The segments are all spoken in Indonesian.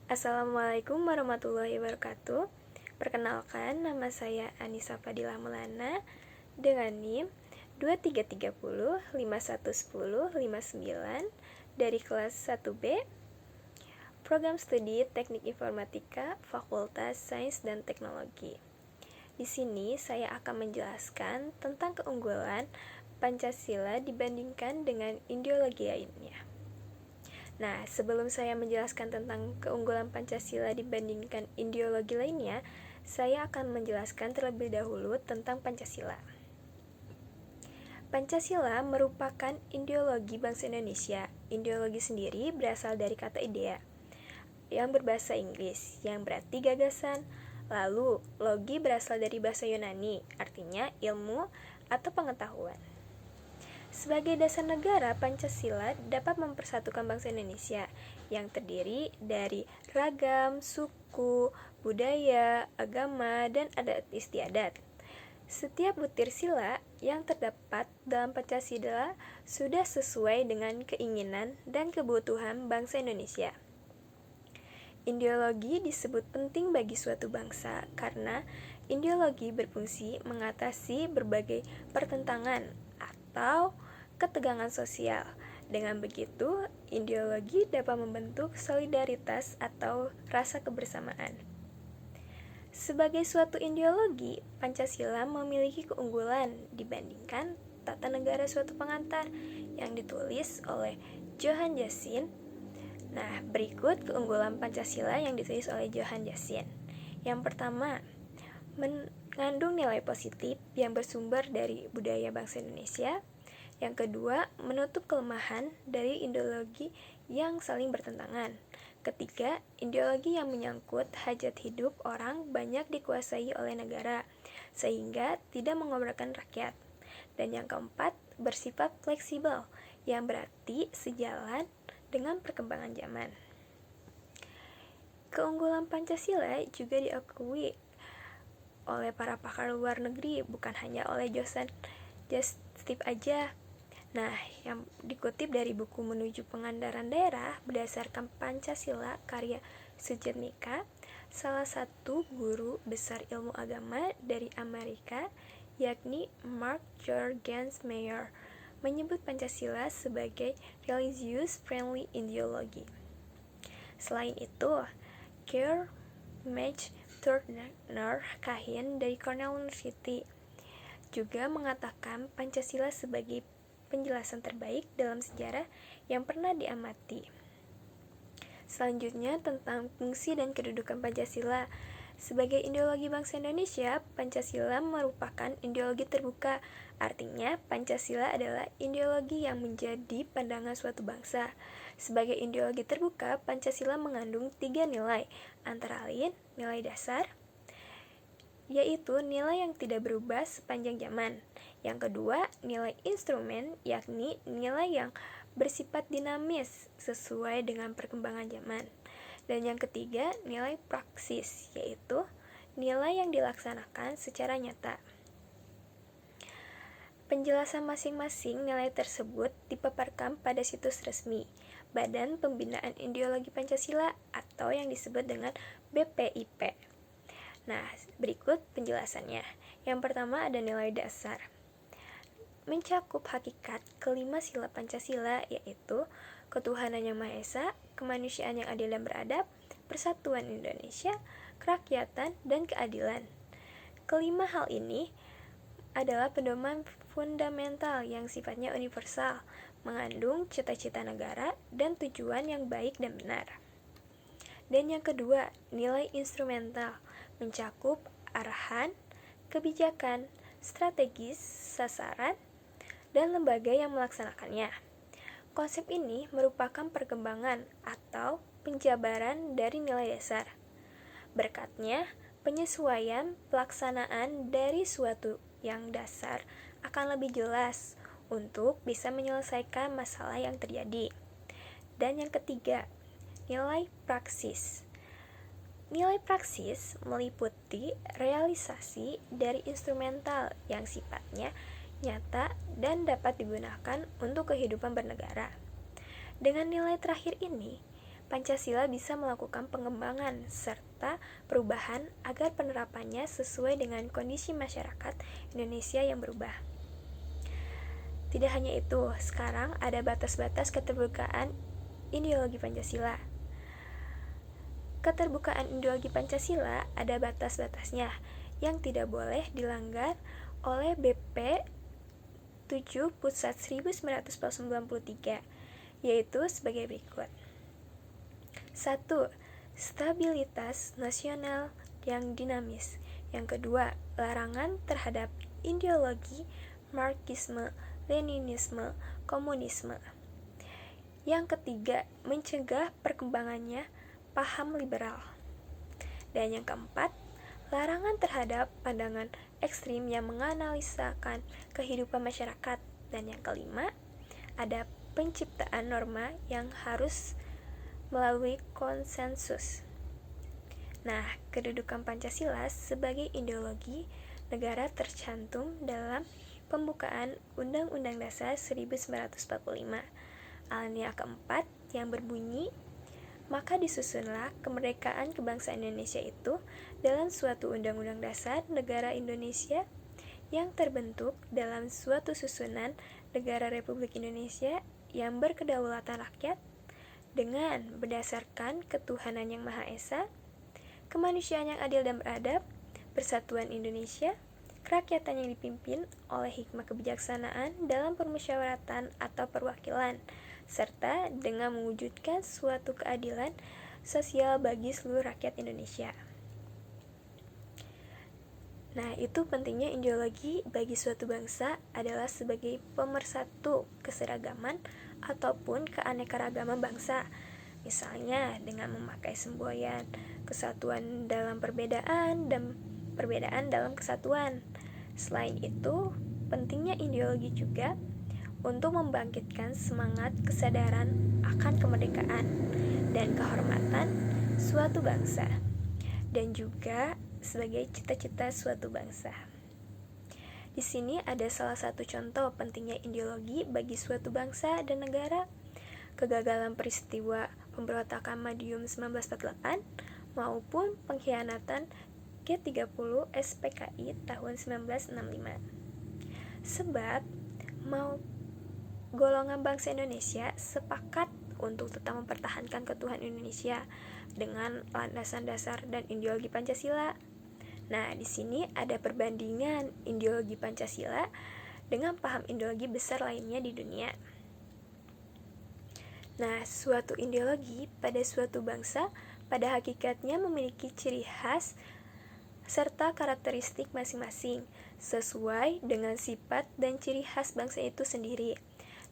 Assalamualaikum warahmatullahi wabarakatuh. Perkenalkan, nama saya Anissa Fadila Maulana dengan NIM 2330511059 dari kelas 1B Program Studi Teknik Informatika Fakultas Sains dan Teknologi. Di sini saya akan menjelaskan tentang keunggulan Pancasila dibandingkan dengan ideologi lainnya. Nah, sebelum saya menjelaskan tentang keunggulan Pancasila dibandingkan ideologi lainnya, saya akan menjelaskan terlebih dahulu tentang Pancasila. Pancasila merupakan ideologi bangsa Indonesia. Ideologi sendiri berasal dari kata idea, yang berbahasa Inggris, yang berarti gagasan. Lalu, logi berasal dari bahasa Yunani, artinya ilmu atau pengetahuan. Sebagai dasar negara, Pancasila dapat mempersatukan bangsa Indonesia yang terdiri dari ragam, suku, budaya, agama, dan adat istiadat. Setiap butir sila yang terdapat dalam Pancasila sudah sesuai dengan keinginan dan kebutuhan bangsa Indonesia. Ideologi disebut penting bagi suatu bangsa karena ideologi berfungsi mengatasi berbagai pertentangan atau ketegangan sosial. Dengan begitu, ideologi dapat membentuk solidaritas atau rasa kebersamaan. Sebagai suatu ideologi, Pancasila memiliki keunggulan dibandingkan tata negara suatu pengantar yang ditulis oleh Johan Jassin. Nah, berikut keunggulan Pancasila yang ditulis oleh Johan Jassin. Yang pertama, mengandung nilai positif yang bersumber dari budaya bangsa Indonesia. Yang kedua, menutup kelemahan dari ideologi yang saling bertentangan. Ketiga, ideologi yang menyangkut hajat hidup orang banyak dikuasai oleh negara, sehingga tidak mengobarkan rakyat. Dan yang keempat, bersifat fleksibel, yang berarti sejalan dengan perkembangan zaman. Keunggulan Pancasila juga diakui oleh para pakar luar negeri, bukan hanya oleh Johan Jastin aja. Nah, yang dikutip dari buku Menuju Pengandaran Daerah berdasarkan Pancasila karya Sujetnika, salah satu guru besar ilmu agama dari Amerika, yakni Mark Jorgens Meyer, menyebut Pancasila sebagai religious friendly ideology. Selain itu, Keir Turner Kahin dari Cornell University juga mengatakan Pancasila sebagai penjelasan terbaik dalam sejarah yang pernah diamati. Selanjutnya, tentang fungsi dan kedudukan Pancasila. Sebagai ideologi bangsa Indonesia, Pancasila merupakan ideologi terbuka. Artinya, Pancasila adalah ideologi yang menjadi pandangan suatu bangsa. Sebagai ideologi terbuka, Pancasila mengandung 3 nilai, antara lain nilai dasar, yaitu nilai yang tidak berubah sepanjang zaman. Yang kedua, nilai instrumen, yakni nilai yang bersifat dinamis sesuai dengan perkembangan zaman. Dan yang ketiga, nilai praksis, yaitu nilai yang dilaksanakan secara nyata. Penjelasan masing-masing nilai tersebut dipaparkan pada situs resmi Badan Pembinaan Ideologi Pancasila atau yang disebut dengan BPIP. Nah, berikut penjelasannya. Yang pertama ada nilai dasar. Mencakup hakikat kelima sila Pancasila, yaitu ketuhanan yang Maha Esa, kemanusiaan yang adil dan beradab, persatuan Indonesia, kerakyatan, dan keadilan. Kelima hal ini adalah pedoman fundamental yang sifatnya universal, mengandung cita-cita negara dan tujuan yang baik dan benar. Dan yang kedua, nilai instrumental, mencakup arahan, kebijakan, strategis, sasaran, dan lembaga yang melaksanakannya. Konsep ini merupakan perkembangan atau penjabaran dari nilai dasar. Berkatnya, penyesuaian pelaksanaan dari suatu yang dasar akan lebih jelas untuk bisa menyelesaikan masalah yang terjadi. Dan yang ketiga, nilai praksis. Nilai praksis meliputi realisasi dari instrumental yang sifatnya nyata dan dapat digunakan untuk kehidupan bernegara. Dengan nilai terakhir ini, Pancasila bisa melakukan pengembangan serta perubahan agar penerapannya sesuai dengan kondisi masyarakat Indonesia yang berubah. Tidak hanya itu, sekarang ada batas-batas keterbukaan ideologi Pancasila. Keterbukaan ideologi Pancasila ada batas-batasnya yang tidak boleh dilanggar oleh BP 7 Putsat 1993, yaitu sebagai berikut. 1. Stabilitas nasional yang dinamis. Yang kedua, larangan terhadap ideologi Marxisme, Leninisme, komunisme. Yang ketiga, mencegah perkembangannya paham liberal. Dan yang keempat, larangan terhadap pandangan ekstrim yang menganalisakan kehidupan masyarakat. Dan yang kelima, ada penciptaan norma yang harus melalui konsensus. Nah, kedudukan Pancasila sebagai ideologi negara tercantum dalam pembukaan Undang-Undang Dasar 1945, alinea keempat yang berbunyi, maka disusunlah kemerdekaan kebangsaan Indonesia itu dalam suatu Undang-Undang Dasar Negara Indonesia yang terbentuk dalam suatu susunan negara Republik Indonesia yang berkedaulatan rakyat dengan berdasarkan ketuhanan yang Maha Esa, kemanusiaan yang adil dan beradab, persatuan Indonesia, kerakyatan yang dipimpin oleh hikmah kebijaksanaan dalam permusyawaratan atau perwakilan, serta dengan mewujudkan suatu keadilan sosial bagi seluruh rakyat Indonesia. Nah, itu pentingnya ideologi bagi suatu bangsa adalah sebagai pemersatu keseragaman ataupun keanekaragaman bangsa. Misalnya dengan memakai semboyan kesatuan dalam perbedaan dan perbedaan dalam kesatuan. Selain itu, pentingnya ideologi juga untuk membangkitkan semangat kesadaran akan kemerdekaan dan kehormatan suatu bangsa, dan juga sebagai cita-cita suatu bangsa. Di sini ada salah satu contoh pentingnya ideologi bagi suatu bangsa dan negara. Kegagalan peristiwa pemberontakan Madiun 1948 maupun pengkhianatan G30 SPKI tahun 1965. Sebab mau golongan bangsa Indonesia sepakat untuk tetap mempertahankan keutuhan Indonesia dengan landasan dasar dan ideologi Pancasila. Nah, di sini ada perbandingan ideologi Pancasila dengan paham ideologi besar lainnya di dunia. Nah, suatu ideologi pada suatu bangsa pada hakikatnya memiliki ciri khas serta karakteristik masing-masing sesuai dengan sifat dan ciri khas bangsa itu sendiri.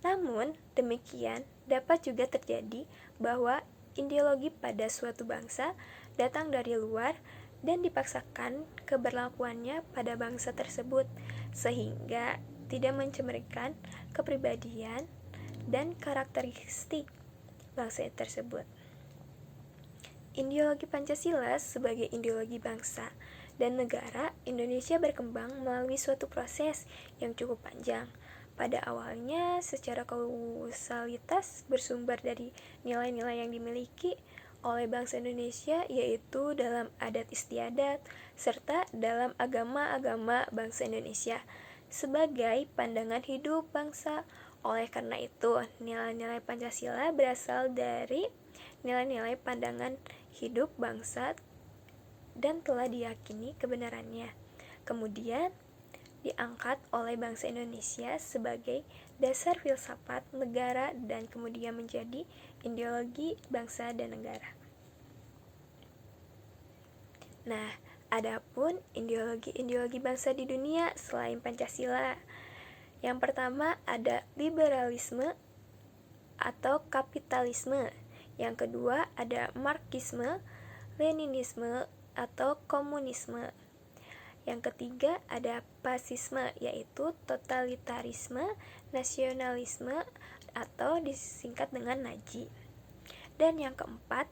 Namun, demikian dapat juga terjadi bahwa ideologi pada suatu bangsa datang dari luar dan dipaksakan keberlakuannya pada bangsa tersebut, sehingga tidak mencerminkan kepribadian dan karakteristik bangsa tersebut. Ideologi Pancasila sebagai ideologi bangsa dan negara Indonesia berkembang melalui suatu proses yang cukup panjang. Pada awalnya secara kausalitas bersumber dari nilai-nilai yang dimiliki oleh bangsa Indonesia, yaitu dalam adat istiadat serta dalam agama-agama bangsa Indonesia sebagai pandangan hidup bangsa. Oleh karena itu, nilai-nilai Pancasila berasal dari nilai-nilai pandangan hidup bangsa dan telah diyakini kebenarannya. Kemudian diangkat oleh bangsa Indonesia sebagai dasar filsafat negara dan kemudian menjadi ideologi bangsa dan negara. Nah, adapun ideologi bangsa di dunia selain Pancasila. Yang pertama ada liberalisme atau kapitalisme. Yang kedua ada Marxisme, Leninisme atau komunisme. Yang ketiga ada fasisme, yaitu totalitarisme, nasionalisme atau disingkat dengan Nazi. Dan yang keempat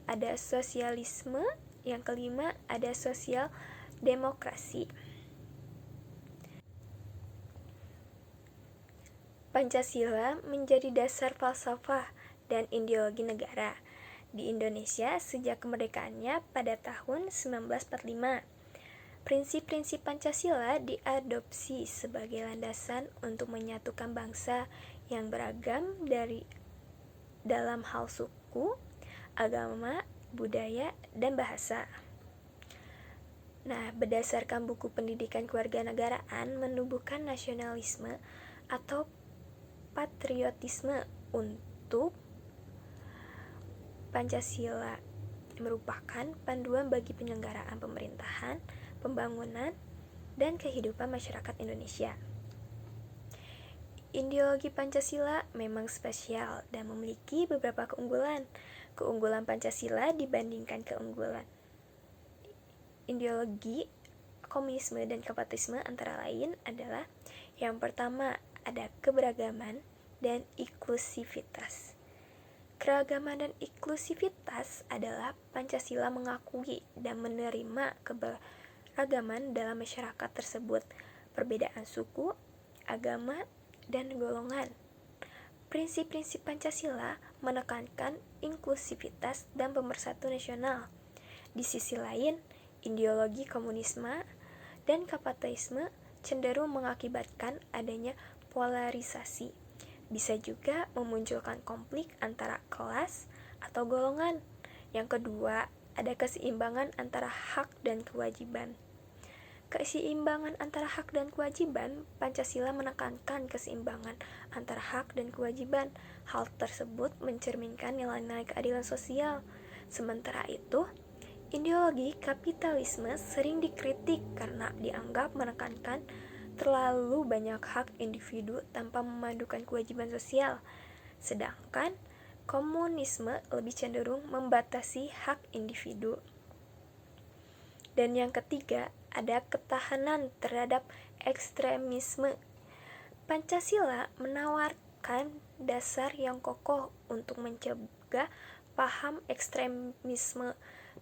ada sosialisme, yang kelima ada sosial demokrasi. Pancasila menjadi dasar falsafah dan ideologi negara. di Indonesia sejak kemerdekaannya pada tahun 1945. Prinsip-prinsip Pancasila diadopsi sebagai landasan untuk menyatukan bangsa yang beragam dari dalam hal suku, agama, budaya, dan bahasa. Nah, berdasarkan buku pendidikan kewarganegaraan menumbuhkan nasionalisme atau patriotisme untuk Pancasila merupakan panduan bagi penyelenggaraan pemerintahan, pembangunan, dan kehidupan masyarakat Indonesia. Ideologi Pancasila memang spesial dan memiliki beberapa keunggulan. Keunggulan Pancasila dibandingkan keunggulan ideologi komunisme dan kapitalisme antara lain adalah yang pertama, ada keberagaman dan inklusivitas. Keragaman dan inklusivitas adalah Pancasila mengakui dan menerima keberagaman dalam masyarakat tersebut, perbedaan suku, agama, dan golongan. Prinsip-prinsip Pancasila menekankan inklusivitas dan pemersatu nasional. Di sisi lain, ideologi komunisme dan kapitalisme cenderung mengakibatkan adanya polarisasi. Bisa juga memunculkan konflik antara kelas atau golongan. Yang kedua, ada keseimbangan antara hak dan kewajiban. Keseimbangan antara hak dan kewajiban, Pancasila menekankan keseimbangan antara hak dan kewajiban. Hal tersebut mencerminkan nilai-nilai keadilan sosial. Sementara itu, ideologi kapitalisme sering dikritik karena dianggap menekankan terlalu banyak hak individu tanpa memadukan kewajiban sosial. Sedangkan komunisme lebih cenderung membatasi hak individu. Dan yang ketiga, ada ketahanan terhadap ekstremisme. Pancasila menawarkan dasar yang kokoh untuk mencegah paham ekstremisme,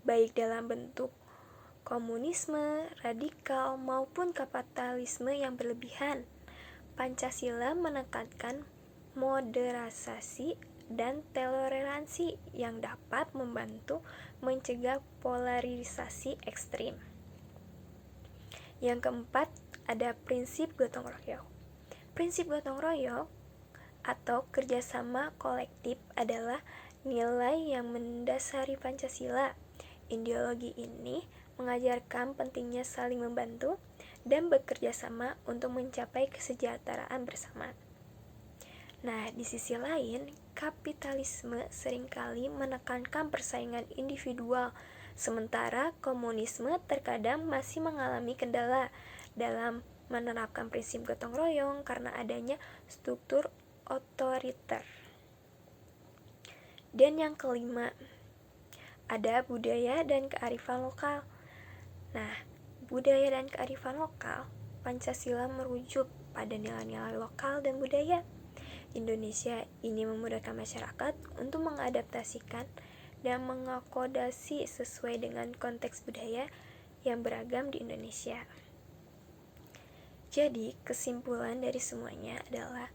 baik dalam bentuk komunisme, radikal, maupun kapitalisme yang berlebihan. Pancasila menekankan moderasi dan toleransi yang dapat membantu mencegah polarisasi ekstrim. Yang keempat, ada prinsip gotong royong. Prinsip gotong royong atau kerjasama kolektif adalah nilai yang mendasari Pancasila. Ideologi ini mengajarkan pentingnya saling membantu dan bekerja sama untuk mencapai kesejahteraan bersama. Nah, di sisi lain, kapitalisme seringkali menekankan persaingan individual, sementara komunisme terkadang masih mengalami kendala dalam menerapkan prinsip gotong royong karena adanya struktur otoriter. Dan yang kelima, ada budaya dan kearifan lokal. Nah, budaya dan kearifan lokal, Pancasila merujuk pada nilai-nilai lokal dan budaya. Indonesia ini memudahkan masyarakat untuk mengadaptasikan dan mengakomodasi sesuai dengan konteks budaya yang beragam di Indonesia. Jadi, kesimpulan dari semuanya adalah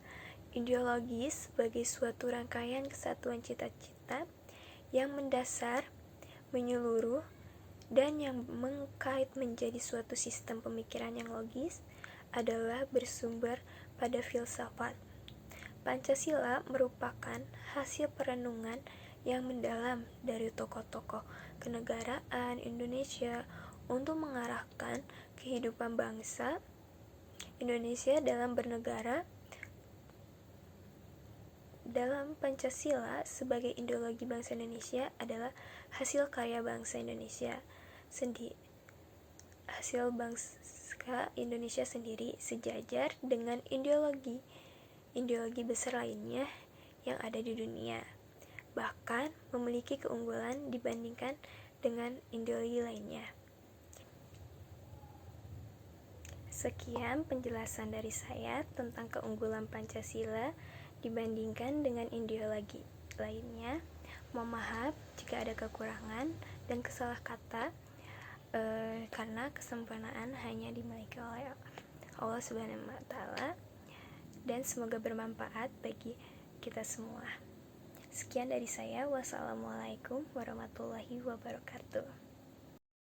ideologi sebagai suatu rangkaian kesatuan cita-cita yang mendasar, menyeluruh, dan yang mengkait menjadi suatu sistem pemikiran yang logis adalah bersumber pada filsafat. Pancasila merupakan hasil perenungan yang mendalam dari tokoh-tokoh kenegaraan Indonesia untuk mengarahkan kehidupan bangsa Indonesia dalam bernegara. Dalam Pancasila sebagai ideologi bangsa Indonesia adalah hasil karya bangsa Indonesia sendiri sejajar dengan ideologi besar lainnya yang ada di dunia, bahkan memiliki keunggulan dibandingkan dengan ideologi lainnya. Sekian penjelasan dari saya tentang keunggulan Pancasila dibandingkan dengan ideologi lainnya. Mohon maaf jika ada kekurangan dan kesalah kata, karena kesempurnaan hanya dimiliki oleh Allah Subhanahu wa Ta'ala, dan semoga bermanfaat bagi kita semua. Sekian dari saya. Wassalamualaikum warahmatullahi wabarakatuh.